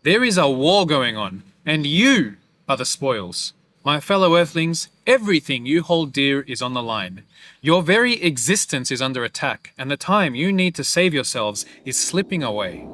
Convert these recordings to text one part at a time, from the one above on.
There is a war going on, and you are the spoils. My fellow Earthlings, everything you hold dear is on the line. Your very existence is under attack, and the time you need to save yourselves is slipping away.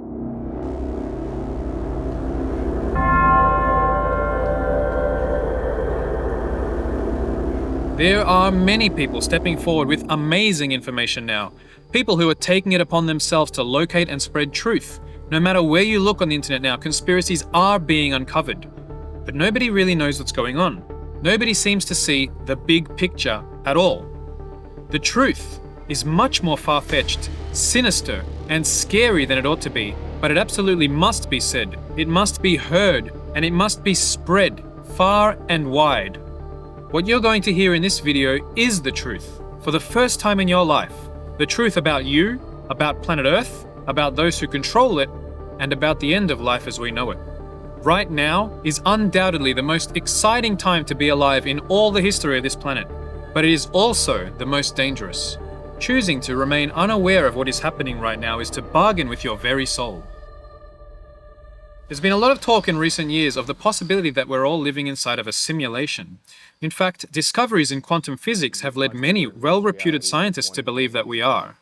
There are many people stepping forward with amazing information now. People who are taking it upon themselves to locate and spread truth. No matter where you look on the internet now, conspiracies are being uncovered. But nobody really knows what's going on. Nobody seems to see the big picture at all. The truth is much more far-fetched, sinister, and scary than it ought to be, but it absolutely must be said. It must be heard, and it must be spread far and wide. What you're going to hear in this video is the truth. For the first time in your life, the truth about you, about planet Earth, about those who control it, and about the end of life as we know it. Right now is undoubtedly the most exciting time to be alive in all the history of this planet, but it is also the most dangerous. Choosing to remain unaware of what is happening right now is to bargain with your very soul. There's been a lot of talk in recent years of the possibility that we're all living inside of a simulation. In fact, discoveries in quantum physics have led many well-reputed scientists to believe that we are.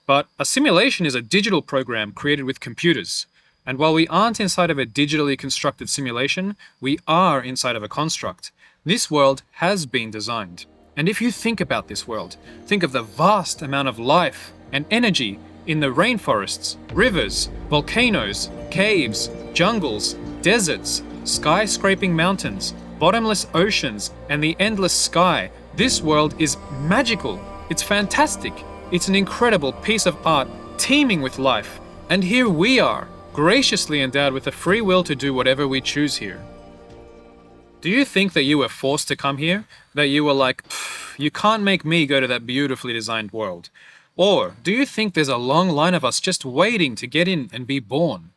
But a simulation is a digital program created with computers. And while we aren't inside of a digitally constructed simulation, we are inside of a construct. This world has been designed. And if you think about this world, think of the vast amount of life and energy in the rainforests, rivers, volcanoes, caves, jungles, deserts, skyscraping mountains, bottomless oceans, and the endless sky. This world is magical. It's fantastic. It's an incredible piece of art teeming with life. And here we are, graciously endowed with the free will to do whatever we choose here. Do you think that you were forced to come here? That you were like, you can't make me go to that beautifully designed world? Or do you think there's a long line of us just waiting to get in and be born?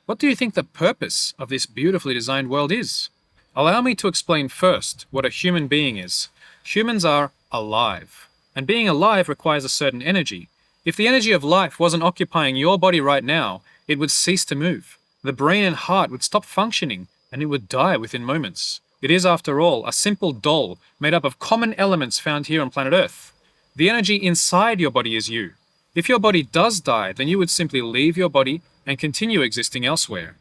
What do you think the purpose of this beautifully designed world is? Allow me to explain first what a human being is. Humans are alive. And being alive requires a certain energy. If the energy of life wasn't occupying your body right now, it would cease to move. The brain and heart would stop functioning, and it would die within moments. It is, after all, a simple doll made up of common elements found here on planet Earth. The energy inside your body is you. If your body does die, then you would simply leave your body and continue existing elsewhere.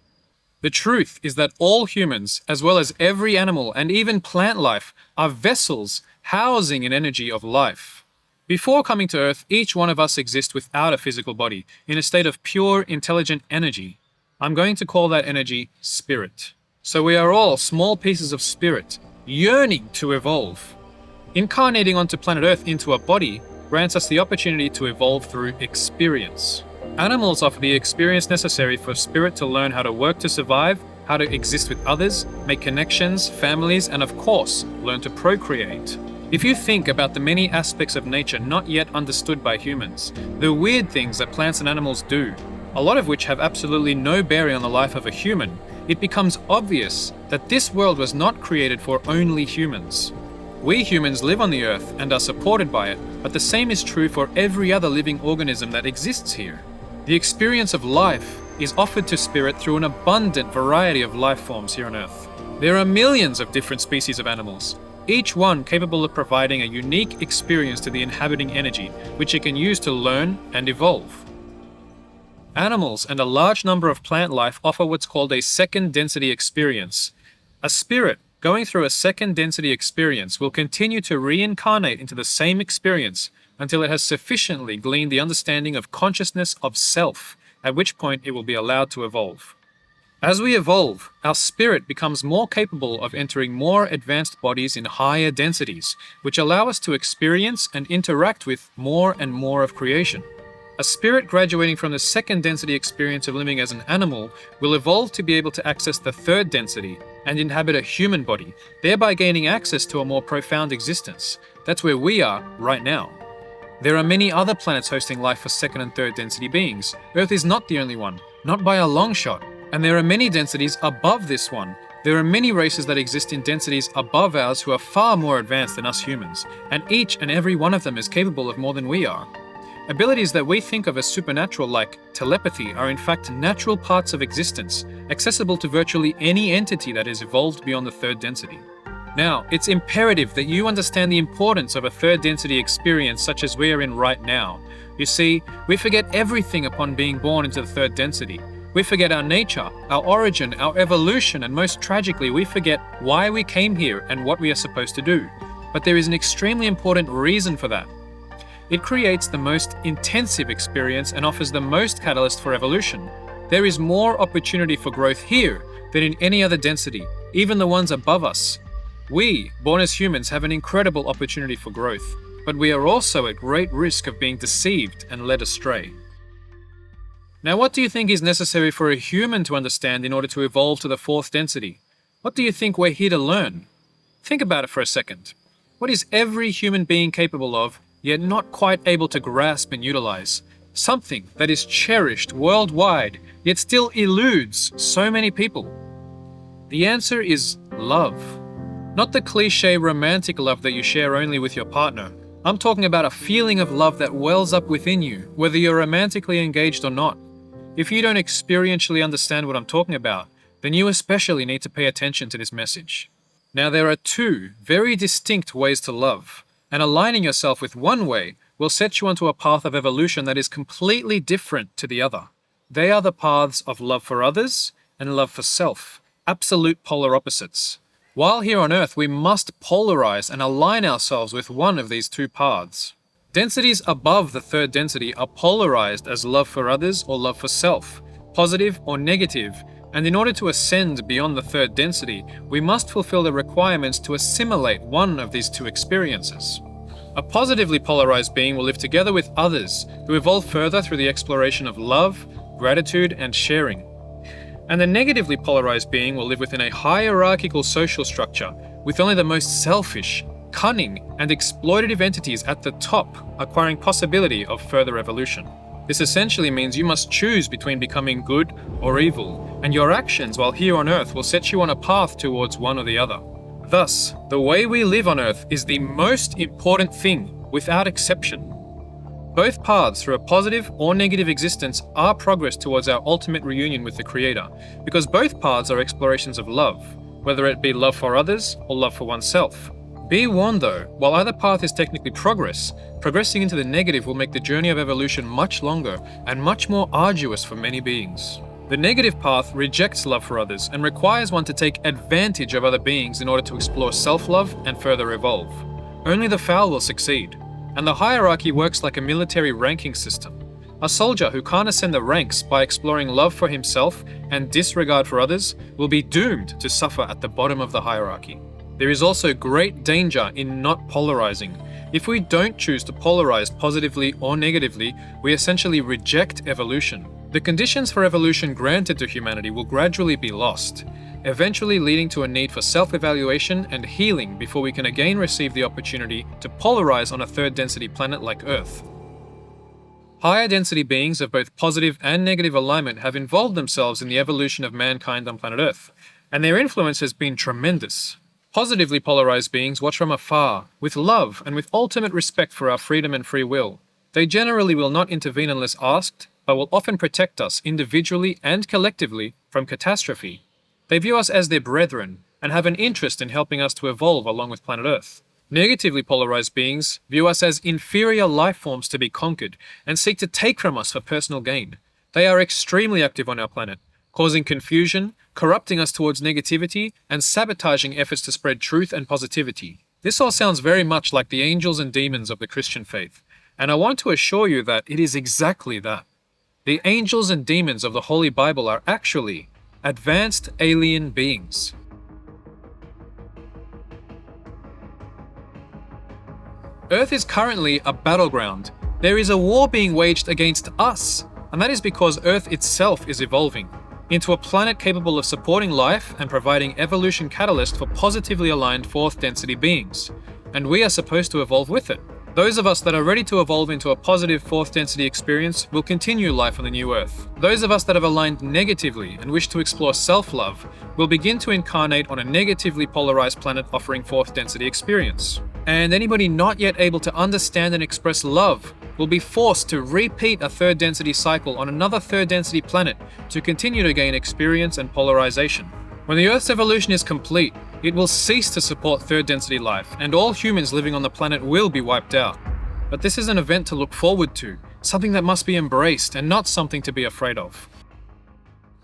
The truth is that all humans, as well as every animal and even plant life, are vessels housing an energy of life. Before coming to Earth, each one of us exists without a physical body, in a state of pure, intelligent energy. I'm going to call that energy spirit. So we are all small pieces of spirit, yearning to evolve. Incarnating onto planet Earth into a body grants us the opportunity to evolve through experience. Animals offer the experience necessary for spirit to learn how to work to survive, how to exist with others, make connections, families, and of course, learn to procreate. If you think about the many aspects of nature not yet understood by humans, the weird things that plants and animals do, a lot of which have absolutely no bearing on the life of a human, it becomes obvious that this world was not created for only humans. We humans live on the Earth and are supported by it, but the same is true for every other living organism that exists here. The experience of life is offered to spirit through an abundant variety of life forms here on Earth. There are millions of different species of animals, each one capable of providing a unique experience to the inhabiting energy, which it can use to learn and evolve. Animals and a large number of plant life offer what's called a second density experience. A spirit going through a second density experience will continue to reincarnate into the same experience until it has sufficiently gleaned the understanding of consciousness of self, at which point it will be allowed to evolve. As we evolve, our spirit becomes more capable of entering more advanced bodies in higher densities, which allow us to experience and interact with more and more of creation. A spirit graduating from the second density experience of living as an animal will evolve to be able to access the third density and inhabit a human body, thereby gaining access to a more profound existence. That's where we are right now. There are many other planets hosting life for second and third density beings. Earth is not the only one, not by a long shot. And there are many densities above this one. There are many races that exist in densities above ours who are far more advanced than us humans, and each and every one of them is capable of more than we are. Abilities that we think of as supernatural, like telepathy, are in fact natural parts of existence, accessible to virtually any entity that is evolved beyond the third density. Now, it's imperative that you understand the importance of a third density experience such as we are in right now. You see, we forget everything upon being born into the third density. We forget our nature, our origin, our evolution, and most tragically, we forget why we came here and what we are supposed to do. But there is an extremely important reason for that. It creates the most intensive experience and offers the most catalyst for evolution. There is more opportunity for growth here than in any other density, even the ones above us. We, born as humans, have an incredible opportunity for growth, but we are also at great risk of being deceived and led astray. Now, what do you think is necessary for a human to understand in order to evolve to the fourth density? What do you think we're here to learn? Think about it for a second. What is every human being capable of, yet not quite able to grasp and utilize? Something that is cherished worldwide, yet still eludes so many people. The answer is love. Not the cliche romantic love that you share only with your partner. I'm talking about a feeling of love that wells up within you, whether you're romantically engaged or not. If you don't experientially understand what I'm talking about, then you especially need to pay attention to this message. Now, there are two very distinct ways to love, and aligning yourself with one way will set you onto a path of evolution that is completely different to the other. They are the paths of love for others and love for self, absolute polar opposites. While here on Earth, we must polarize and align ourselves with one of these two paths. Densities above the third density are polarized as love for others or love for self, positive or negative, and in order to ascend beyond the third density, we must fulfill the requirements to assimilate one of these two experiences. A positively polarized being will live together with others who evolve further through the exploration of love, gratitude, and sharing. And the negatively polarized being will live within a hierarchical social structure with only the most selfish, cunning, and exploitative entities at the top acquiring possibility of further evolution. This essentially means you must choose between becoming good or evil, and your actions while here on Earth will set you on a path towards one or the other. Thus, the way we live on Earth is the most important thing, without exception. Both paths through a positive or negative existence are progress towards our ultimate reunion with the Creator, because both paths are explorations of love, whether it be love for others or love for oneself. Be warned though, while either path is technically progress, progressing into the negative will make the journey of evolution much longer and much more arduous for many beings. The negative path rejects love for others and requires one to take advantage of other beings in order to explore self-love and further evolve. Only the foul will succeed. And the hierarchy works like a military ranking system. A soldier who can't ascend the ranks by exploring love for himself and disregard for others will be doomed to suffer at the bottom of the hierarchy. There is also great danger in not polarizing. If we don't choose to polarize positively or negatively, we essentially reject evolution. The conditions for evolution granted to humanity will gradually be lost, eventually leading to a need for self-evaluation and healing before we can again receive the opportunity to polarize on a third density planet like Earth. Higher density beings of both positive and negative alignment have involved themselves in the evolution of mankind on planet Earth, and their influence has been tremendous. Positively polarized beings watch from afar, with love and with ultimate respect for our freedom and free will. They generally will not intervene unless asked, but will often protect us individually and collectively from catastrophe. They view us as their brethren and have an interest in helping us to evolve along with planet Earth. Negatively polarized beings view us as inferior life forms to be conquered and seek to take from us for personal gain. They are extremely active on our planet, causing confusion, corrupting us towards negativity, and sabotaging efforts to spread truth and positivity. This all sounds very much like the angels and demons of the Christian faith, and I want to assure you that it is exactly that. The angels and demons of the Holy Bible are actually advanced alien beings. Earth is currently a battleground. There is a war being waged against us, and that is because Earth itself is evolving into a planet capable of supporting life and providing evolution catalyst for positively aligned fourth density beings, and we are supposed to evolve with it. Those of us that are ready to evolve into a positive fourth density experience will continue life on the new Earth. Those of us that have aligned negatively and wish to explore self-love will begin to incarnate on a negatively polarized planet offering fourth density experience. And anybody not yet able to understand and express love will be forced to repeat a third density cycle on another third density planet to continue to gain experience and polarization. When the Earth's evolution is complete, it will cease to support third density life, and all humans living on the planet will be wiped out. But this is an event to look forward to, something that must be embraced and not something to be afraid of.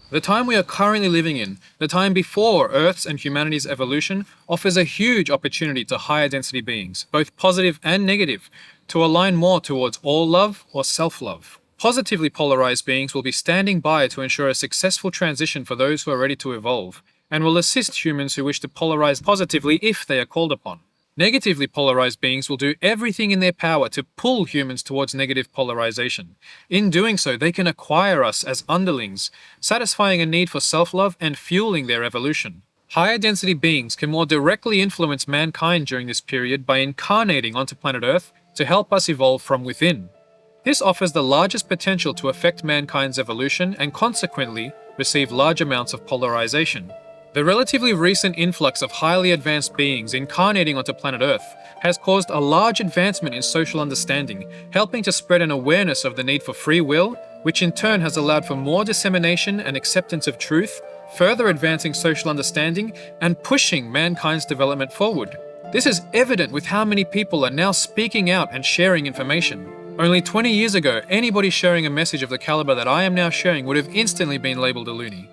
The time we are currently living in, the time before Earth's and humanity's evolution, offers a huge opportunity to higher density beings, both positive and negative, to align more towards all love or self-love. Positively polarized beings will be standing by to ensure a successful transition for those who are ready to evolve, and will assist humans who wish to polarize positively if they are called upon. Negatively polarized beings will do everything in their power to pull humans towards negative polarization. In doing so, they can acquire us as underlings, satisfying a need for self-love and fueling their evolution. Higher density beings can more directly influence mankind during this period by incarnating onto planet Earth to help us evolve from within. This offers the largest potential to affect mankind's evolution and consequently receive large amounts of polarization. The relatively recent influx of highly advanced beings incarnating onto planet Earth has caused a large advancement in social understanding, helping to spread an awareness of the need for free will, which in turn has allowed for more dissemination and acceptance of truth, further advancing social understanding and pushing mankind's development forward. This is evident with how many people are now speaking out and sharing information. Only 20 years ago, anybody sharing a message of the caliber that I am now sharing would have instantly been labeled a loony.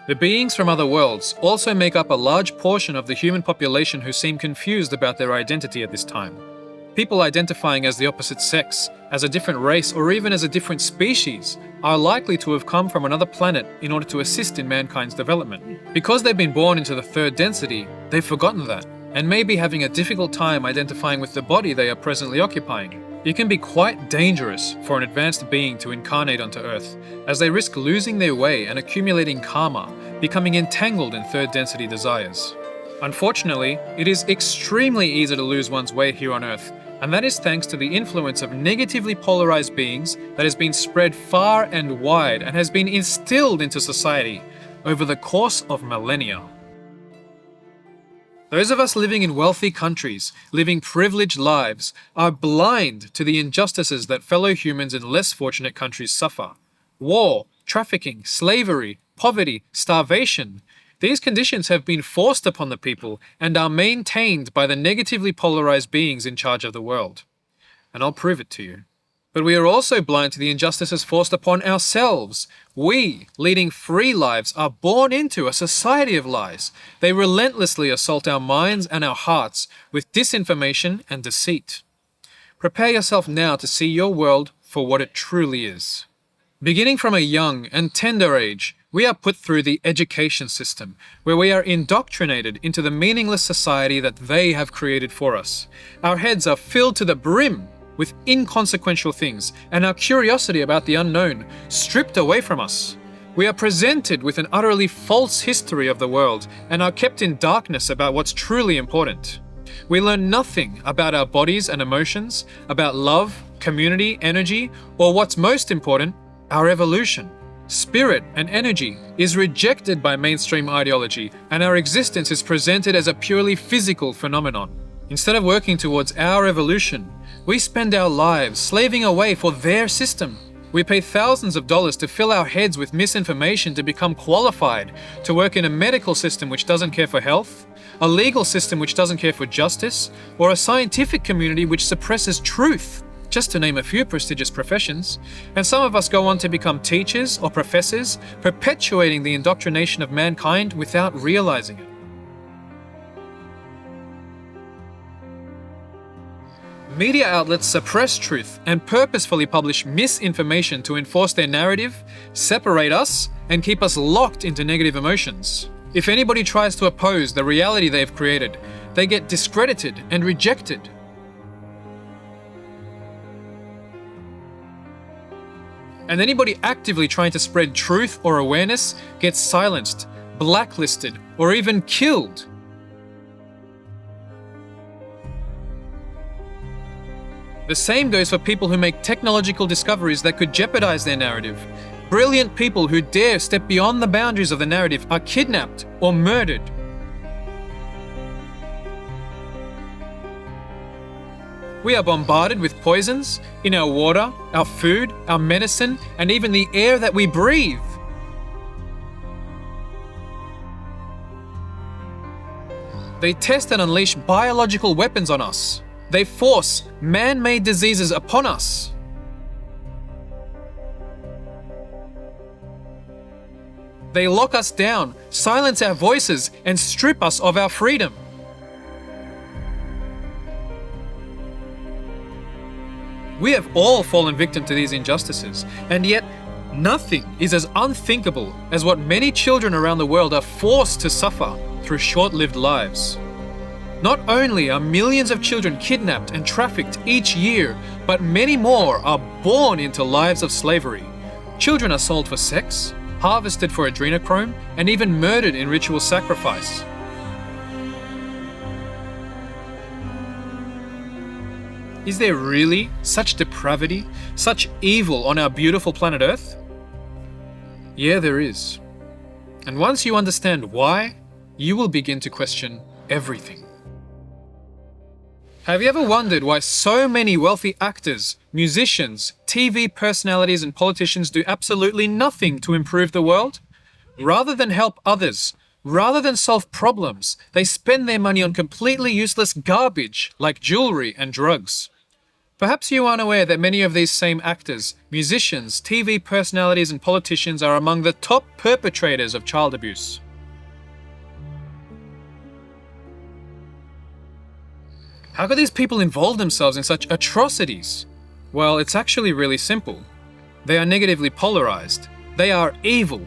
The beings from other worlds also make up a large portion of the human population who seem confused about their identity at this time. People identifying as the opposite sex, as a different race, or even as a different species are likely to have come from another planet in order to assist in mankind's development. Because they've been born into the third density, they've forgotten that, and may be having a difficult time identifying with the body they are presently occupying. It can be quite dangerous for an advanced being to incarnate onto Earth, as they risk losing their way and accumulating karma, becoming entangled in third density desires. Unfortunately, it is extremely easy to lose one's way here on Earth, and that is thanks to the influence of negatively polarized beings that has been spread far and wide and has been instilled into society over the course of millennia. Those of us living in wealthy countries, living privileged lives, are blind to the injustices that fellow humans in less fortunate countries suffer. War, trafficking, slavery, poverty, starvation. These conditions have been forced upon the people and are maintained by the negatively polarized beings in charge of the world. And I'll prove it to you. But we are also blind to the injustices forced upon ourselves. We, leading free lives, are born into a society of lies. They relentlessly assault our minds and our hearts with disinformation and deceit. Prepare yourself now to see your world for what it truly is. Beginning from a young and tender age, we are put through the education system, where we are indoctrinated into the meaningless society that they have created for us. Our heads are filled to the brim with inconsequential things, and our curiosity about the unknown stripped away from us. We are presented with an utterly false history of the world and are kept in darkness about what's truly important. We learn nothing about our bodies and emotions, about love, community, energy, or what's most important, our evolution. Spirit and energy is rejected by mainstream ideology, and our existence is presented as a purely physical phenomenon. Instead of working towards our evolution, we spend our lives slaving away for their system. We pay thousands of dollars to fill our heads with misinformation to become qualified to work in a medical system which doesn't care for health, a legal system which doesn't care for justice, or a scientific community which suppresses truth, just to name a few prestigious professions. And some of us go on to become teachers or professors, perpetuating the indoctrination of mankind without realizing it. Media outlets suppress truth and purposefully publish misinformation to enforce their narrative, separate us, and keep us locked into negative emotions. If anybody tries to oppose the reality they've created, they get discredited and rejected. And anybody actively trying to spread truth or awareness gets silenced, blacklisted, or even killed. The same goes for people who make technological discoveries that could jeopardize their narrative. Brilliant people who dare step beyond the boundaries of the narrative are kidnapped or murdered. We are bombarded with poisons in our water, our food, our medicine, and even the air that we breathe. They test and unleash biological weapons on us. They force man-made diseases upon us. They lock us down, silence our voices, and strip us of our freedom. We have all fallen victim to these injustices, and yet nothing is as unthinkable as what many children around the world are forced to suffer through short-lived lives. Not only are millions of children kidnapped and trafficked each year, but many more are born into lives of slavery. Children are sold for sex, harvested for adrenochrome, and even murdered in ritual sacrifice. Is there really such depravity, such evil on our beautiful planet Earth? Yeah, there is. And once you understand why, you will begin to question everything. Have you ever wondered why so many wealthy actors, musicians, TV personalities, and politicians do absolutely nothing to improve the world? Rather than help others, rather than solve problems, they spend their money on completely useless garbage like jewelry and drugs. Perhaps you aren't aware that many of these same actors, musicians, TV personalities, and politicians are among the top perpetrators of child abuse. How could these people involve themselves in such atrocities? Well, it's actually really simple. They are negatively polarized. They are evil.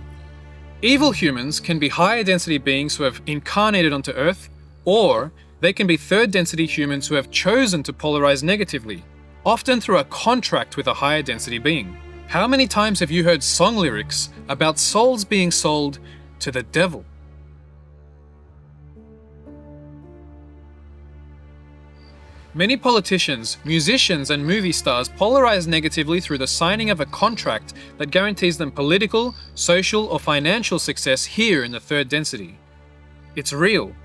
Evil humans can be higher density beings who have incarnated onto Earth, or they can be third density humans who have chosen to polarize negatively, often through a contract with a higher density being. How many times have you heard song lyrics about souls being sold to the devil? Many politicians, musicians, and movie stars polarize negatively through the signing of a contract that guarantees them political, social, or financial success here in the third density. It's real.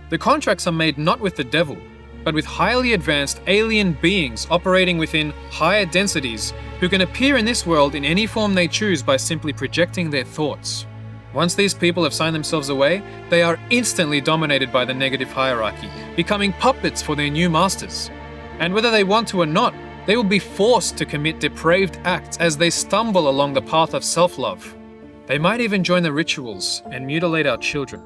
The contracts are made not with the devil, but with highly advanced alien beings operating within higher densities who can appear in this world in any form they choose by simply projecting their thoughts. Once these people have signed themselves away, they are instantly dominated by the negative hierarchy, becoming puppets for their new masters. And whether they want to or not, they will be forced to commit depraved acts as they stumble along the path of self-love. They might even join the rituals and mutilate our children.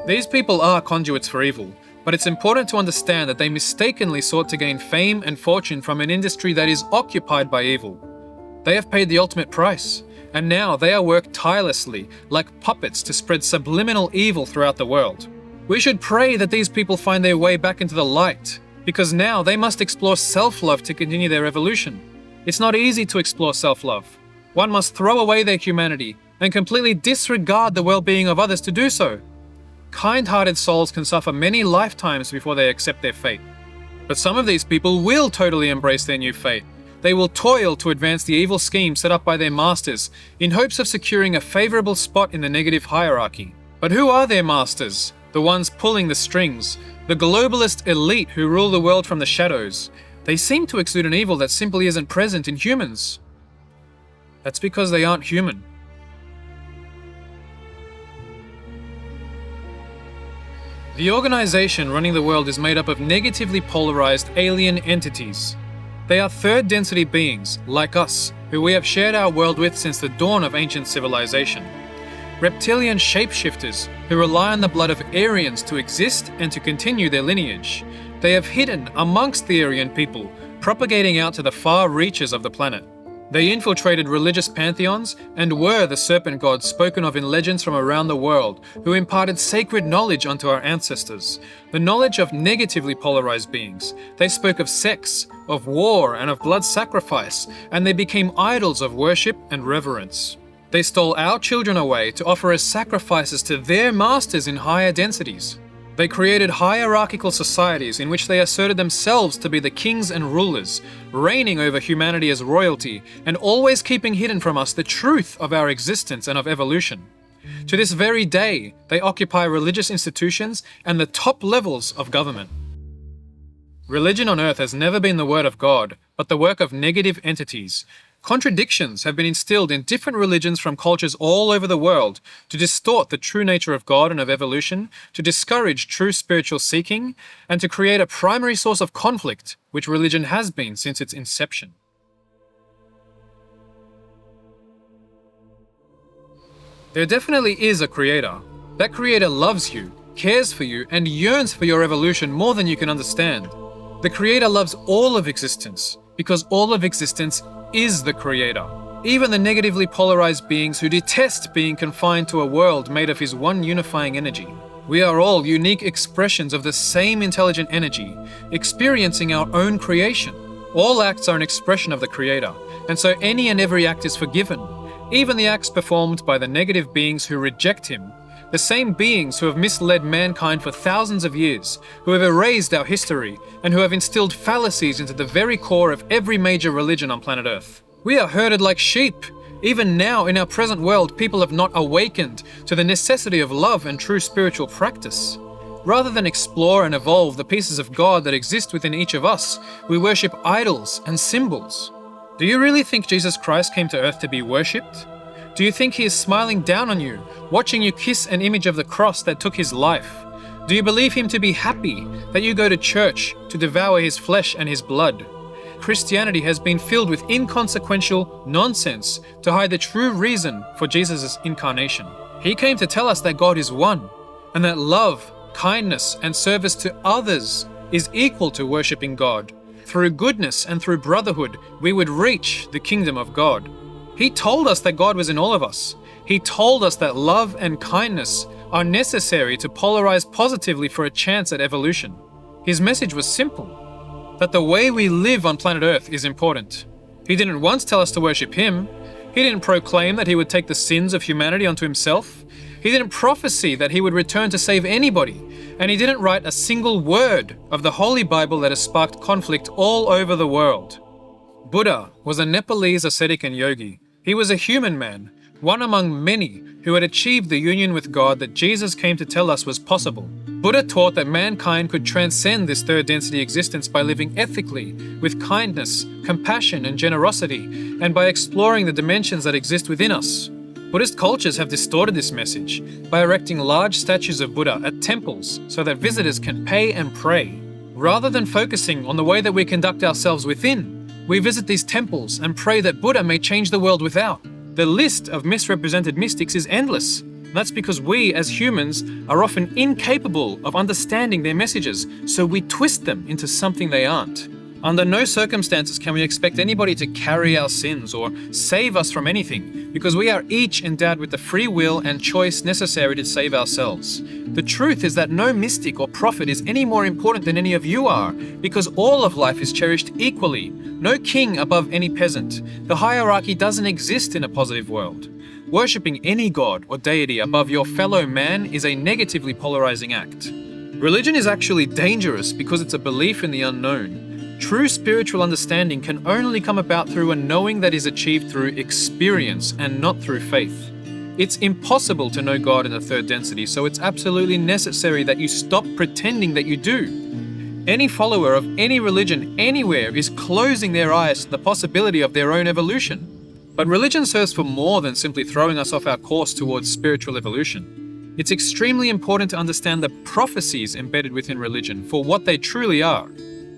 These people are conduits for evil, but it's important to understand that they mistakenly sought to gain fame and fortune from an industry that is occupied by evil. They have paid the ultimate price, and now they are worked tirelessly, like puppets, to spread subliminal evil throughout the world. We should pray that these people find their way back into the light, because now they must explore self-love to continue their evolution. It's not easy to explore self-love. One must throw away their humanity and completely disregard the well-being of others to do so. Kind-hearted souls can suffer many lifetimes before they accept their fate. But some of these people will totally embrace their new fate. They will toil to advance the evil scheme set up by their masters in hopes of securing a favorable spot in the negative hierarchy. But who are their masters? The ones pulling the strings, the globalist elite who rule the world from the shadows. They seem to exude an evil that simply isn't present in humans. That's because they aren't human. The organization running the world is made up of negatively polarized alien entities. They are third density beings, like us, who we have shared our world with since the dawn of ancient civilization. Reptilian shapeshifters who rely on the blood of Aryans to exist and to continue their lineage. They have hidden amongst the Aryan people, propagating out to the far reaches of the planet. They infiltrated religious pantheons and were the serpent gods spoken of in legends from around the world, who imparted sacred knowledge unto our ancestors, the knowledge of negatively polarized beings. They spoke of sex, of war, and of blood sacrifice, and they became idols of worship and reverence. They stole our children away to offer as sacrifices to their masters in higher densities. They created hierarchical societies in which they asserted themselves to be the kings and rulers, reigning over humanity as royalty, and always keeping hidden from us the truth of our existence and of evolution. To this very day, they occupy religious institutions and the top levels of government. Religion on earth has never been the word of God, but the work of negative entities. Contradictions have been instilled in different religions from cultures all over the world to distort the true nature of God and of evolution, to discourage true spiritual seeking, and to create a primary source of conflict, which religion has been since its inception. There definitely is a creator. That creator loves you, cares for you, and yearns for your evolution more than you can understand. The creator loves all of existence, because all of existence is the creator. Even the negatively polarized beings who detest being confined to a world made of his one unifying energy. We are all unique expressions of the same intelligent energy, experiencing our own creation. All acts are an expression of the creator, and so any and every act is forgiven, even the acts performed by the negative beings who reject him. The same beings who have misled mankind for thousands of years, who have erased our history, and who have instilled fallacies into the very core of every major religion on planet Earth. We are herded like sheep. Even now, in our present world, people have not awakened to the necessity of love and true spiritual practice. Rather than explore and evolve the pieces of God that exist within each of us, we worship idols and symbols. Do you really think Jesus Christ came to earth to be worshipped? Do you think he is smiling down on you, watching you kiss an image of the cross that took his life? Do you believe him to be happy that you go to church to devour his flesh and his blood? Christianity has been filled with inconsequential nonsense to hide the true reason for Jesus' incarnation. He came to tell us that God is one, and that love, kindness, and service to others is equal to worshipping God. Through goodness and through brotherhood, we would reach the kingdom of God. He told us that God was in all of us. He told us that love and kindness are necessary to polarize positively for a chance at evolution. His message was simple, that the way we live on planet Earth is important. He didn't once tell us to worship him. He didn't proclaim that he would take the sins of humanity onto himself. He didn't prophesy that he would return to save anybody. And he didn't write a single word of the Holy Bible that has sparked conflict all over the world. Buddha was a Nepalese ascetic and yogi. He was a human man, one among many who had achieved the union with God that Jesus came to tell us was possible. Buddha taught that mankind could transcend this third density existence by living ethically, with kindness, compassion, and generosity, and by exploring the dimensions that exist within us. Buddhist cultures have distorted this message by erecting large statues of Buddha at temples so that visitors can pay and pray. Rather than focusing on the way that we conduct ourselves within, we visit these temples and pray that Buddha may change the world without. The list of misrepresented mystics is endless. That's because we, as humans, are often incapable of understanding their messages, so we twist them into something they aren't. Under no circumstances can we expect anybody to carry our sins or save us from anything, because we are each endowed with the free will and choice necessary to save ourselves. The truth is that no mystic or prophet is any more important than any of you are, because all of life is cherished equally. No king above any peasant. The hierarchy doesn't exist in a positive world. Worshipping any god or deity above your fellow man is a negatively polarizing act. Religion is actually dangerous because it's a belief in the unknown. True spiritual understanding can only come about through a knowing that is achieved through experience and not through faith. It's impossible to know God in the third density, so it's absolutely necessary that you stop pretending that you do. Any follower of any religion anywhere is closing their eyes to the possibility of their own evolution. But religion serves for more than simply throwing us off our course towards spiritual evolution. It's extremely important to understand the prophecies embedded within religion for what they truly are,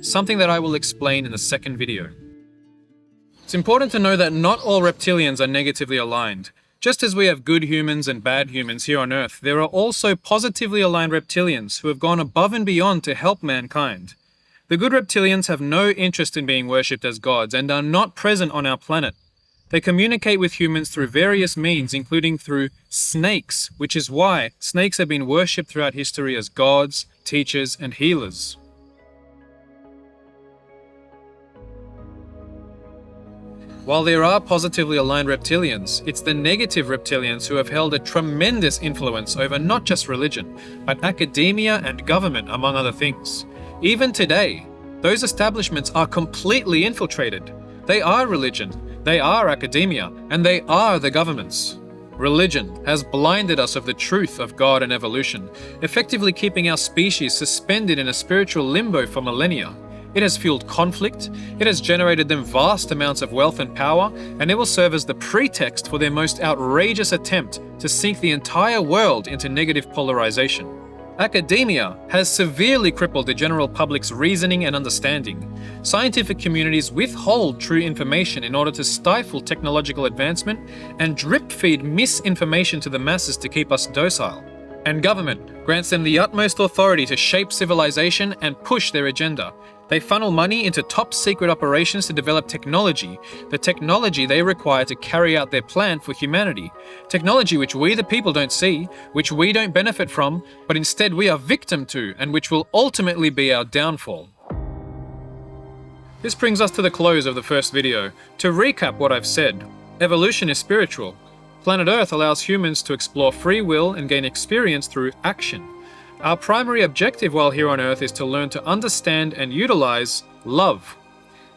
something that I will explain in the second video. It's important to know that not all reptilians are negatively aligned. Just as we have good humans and bad humans here on Earth, there are also positively aligned reptilians who have gone above and beyond to help mankind. The good reptilians have no interest in being worshipped as gods and are not present on our planet. They communicate with humans through various means, including through snakes, which is why snakes have been worshipped throughout history as gods, teachers, and healers. While there are positively aligned reptilians, it's the negative reptilians who have held a tremendous influence over not just religion, but academia and government, among other things. Even today, those establishments are completely infiltrated. They are religion, they are academia, and they are the governments. Religion has blinded us of the truth of God and evolution, effectively keeping our species suspended in a spiritual limbo for millennia. It has fueled conflict, it has generated them vast amounts of wealth and power, and it will serve as the pretext for their most outrageous attempt to sink the entire world into negative polarization. Academia has severely crippled the general public's reasoning and understanding. Scientific communities withhold true information in order to stifle technological advancement and drip-feed misinformation to the masses to keep us docile. And government grants them the utmost authority to shape civilization and push their agenda. They funnel money into top-secret operations to develop technology, the technology they require to carry out their plan for humanity. Technology which we the people don't see, which we don't benefit from, but instead we are victim to, and which will ultimately be our downfall. This brings us to the close of the first video. To recap what I've said, evolution is spiritual. Planet Earth allows humans to explore free will and gain experience through action. Our primary objective while here on Earth is to learn to understand and utilize love.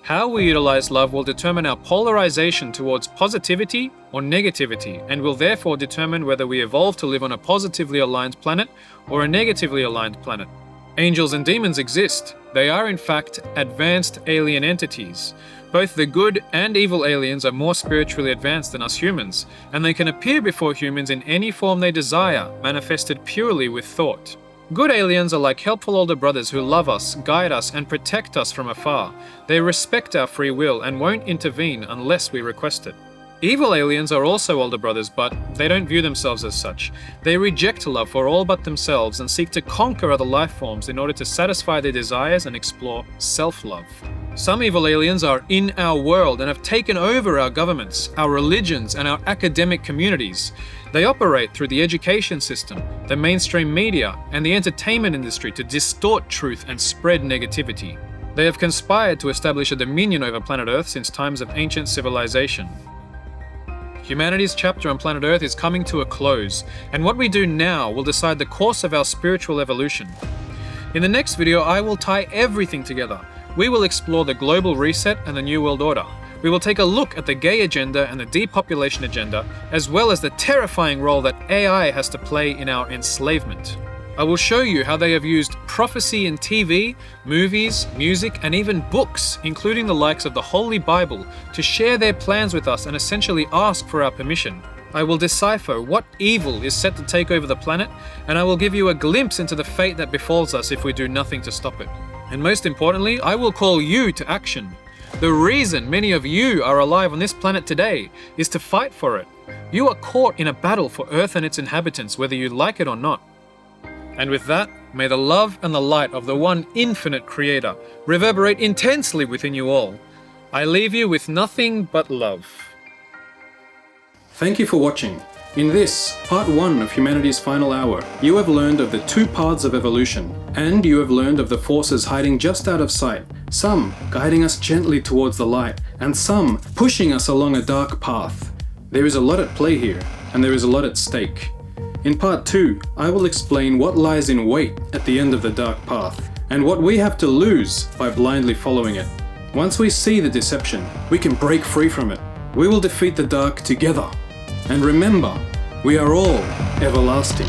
How we utilize love will determine our polarization towards positivity or negativity, and will therefore determine whether we evolve to live on a positively aligned planet or a negatively aligned planet. Angels and demons exist. They are in fact advanced alien entities. Both the good and evil aliens are more spiritually advanced than us humans, and they can appear before humans in any form they desire, manifested purely with thought. Good aliens are like helpful older brothers who love us, guide us, and protect us from afar. They respect our free will and won't intervene unless we request it. Evil aliens are also older brothers, but they don't view themselves as such. They reject love for all but themselves and seek to conquer other life forms in order to satisfy their desires and explore self-love. Some evil aliens are in our world and have taken over our governments, our religions, and our academic communities. They operate through the education system, the mainstream media, and the entertainment industry to distort truth and spread negativity. They have conspired to establish a dominion over planet Earth since times of ancient civilization. Humanity's chapter on planet Earth is coming to a close, and what we do now will decide the course of our spiritual evolution. In the next video, I will tie everything together. We will explore the global reset and the New World Order. We will take a look at the gay agenda and the depopulation agenda, as well as the terrifying role that AI has to play in our enslavement. I will show you how they have used prophecy in TV, movies, music, and even books, including the likes of the Holy Bible, to share their plans with us and essentially ask for our permission. I will decipher what evil is set to take over the planet, and I will give you a glimpse into the fate that befalls us if we do nothing to stop it. And most importantly, I will call you to action. The reason many of you are alive on this planet today is to fight for it. You are caught in a battle for Earth and its inhabitants, whether you like it or not. And with that, may the love and the light of the one infinite Creator reverberate intensely within you all. I leave you with nothing but love. Thank you for watching. In this, part 1 of humanity's final hour, you have learned of the 2 paths of evolution, and you have learned of the forces hiding just out of sight, some guiding us gently towards the light, and some pushing us along a dark path. There is a lot at play here, and there is a lot at stake. In part 2, I will explain what lies in wait at the end of the dark path, and what we have to lose by blindly following it. Once we see the deception, we can break free from it. We will defeat the dark together. And remember, we are all everlasting.